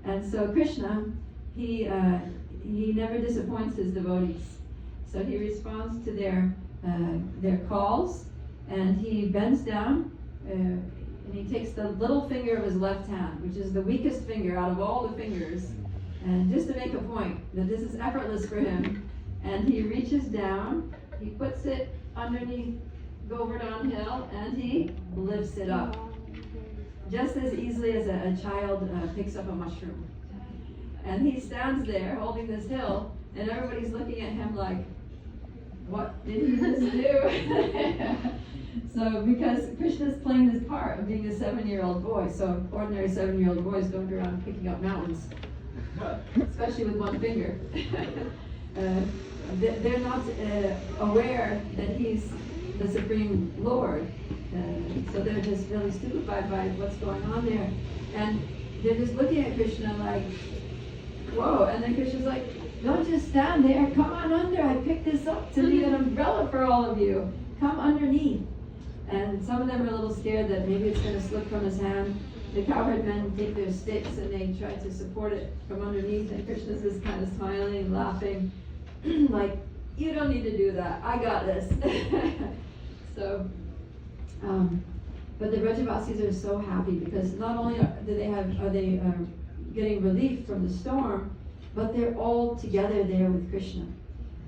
And so Krishna, he never disappoints his devotees. So he responds to their calls, and he bends down, and he takes the little finger of his left hand, which is the weakest finger out of all the fingers, and just to make a point that this is effortless for him, and he reaches down, he puts it underneath Govardhan Hill, and he lifts it up, just as easily as a child picks up a mushroom. And he stands there holding this hill, and everybody's looking at him like, what did he just do? So because Krishna's playing this part of being a 7-year-old boy, so ordinary 7-year-old boys don't go around picking up mountains, especially with one finger. They're not aware that he's the Supreme Lord, so they're just really stupefied by what's going on there, and they're just looking at Krishna like, whoa. And then Krishna's like, don't just stand there, come on under, I picked this up to be an umbrella for all of you, come underneath. And some of them are a little scared that maybe it's going to slip from his hand. The cowherd men take their sticks and they try to support it from underneath, and Krishna's just kind of smiling and laughing like, you don't need to do that, I got this. So but the Brajavasis are so happy because not only are they getting relief from the storm, but they're all together there with Krishna.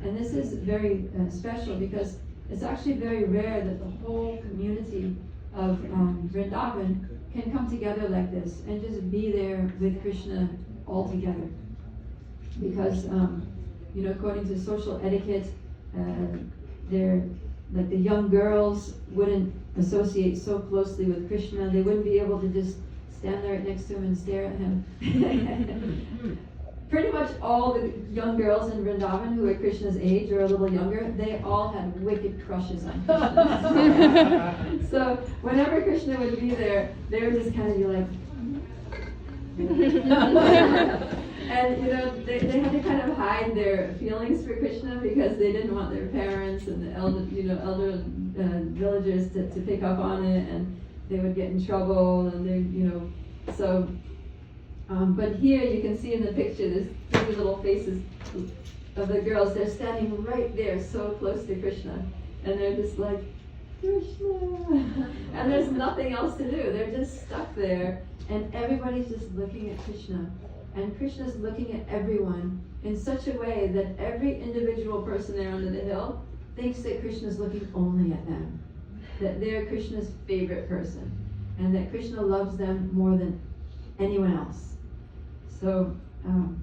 And this is very special because it's actually very rare that the whole community of Vrindavan can come together like this and just be there with Krishna all together. Because, according to social etiquette, they're like the young girls wouldn't associate so closely with Krishna. They wouldn't be able to just stand there next to him and stare at him. Pretty much all the young girls in Vrindavan who are Krishna's age or a little younger, they all had wicked crushes on Krishna. So whenever Krishna would be there, they would just kind of be like, and they had to kind of hide their feelings for Krishna because they didn't want their parents and the elder villagers to pick up on it, and they would get in trouble, and so. But here you can see in the picture, there's 3 little faces of the girls. They're standing right there, so close to Krishna, and they're just like, Krishna, and there's nothing else to do. They're just stuck there, and everybody's just looking at Krishna, and Krishna's looking at everyone in such a way that every individual person there under the hill thinks that Krishna's looking only at them, that they're Krishna's favorite person, and that Krishna loves them more than anyone else. So, and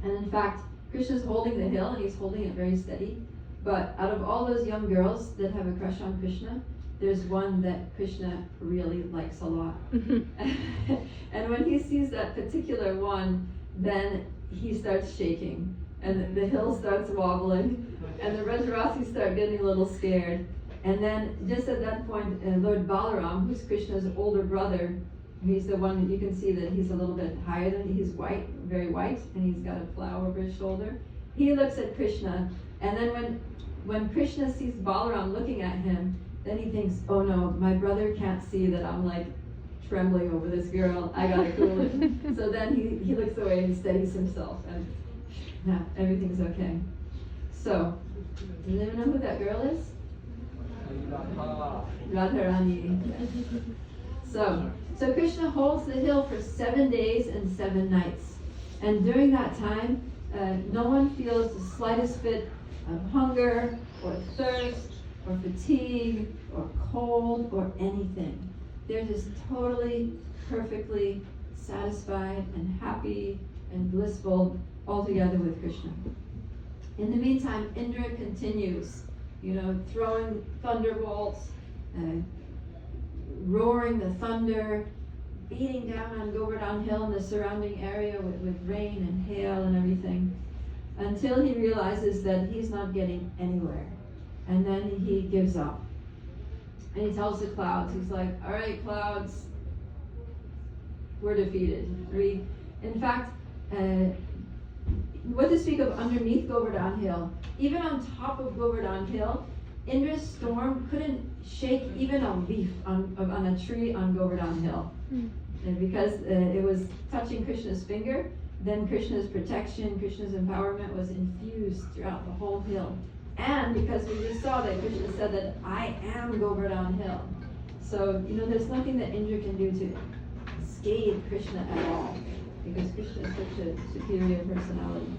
in fact, Krishna's holding the hill, and he's holding it very steady. But out of all those young girls that have a crush on Krishna, there's one that Krishna really likes a lot. And when he sees that particular one, then he starts shaking, and the hill starts wobbling, and the Brajavasis start getting a little scared. And then just at that point, Lord Balaram, who's Krishna's older brother, he's the one that you can see that he's a little bit higher than he's white, very white, and he's got a plow over his shoulder. He looks at Krishna, and then when Krishna sees Balaram looking at him, then he thinks, oh no, my brother can't see that I'm like trembling over this girl, I gotta cool it. So then he looks away and steadies himself, and everything's okay. So, does anyone know who that girl is? Radharani. So Krishna holds the hill for 7 days and 7 nights. And during that time, no one feels the slightest bit of hunger or thirst or fatigue or cold or anything. They're just totally, perfectly satisfied and happy and blissful all together with Krishna. In the meantime, Indra continues, throwing thunderbolts, roaring the thunder, beating down on Govardhan Hill and the surrounding area with rain and hail and everything, until he realizes that he's not getting anywhere. And then he gives up. And he tells the clouds, he's like, all right, clouds, we're defeated. In fact, what to speak of underneath Govardhan Hill, even on top of Govardhan Hill, Indra's storm couldn't shake even a leaf on a tree on Govardhan Hill. And because it was touching Krishna's finger, then Krishna's protection, Krishna's empowerment was infused throughout the whole hill. And because we just saw that Krishna said that I am Govardhan hill. So, there's nothing that Indra can do to scathe Krishna at all, because Krishna is such a superior personality.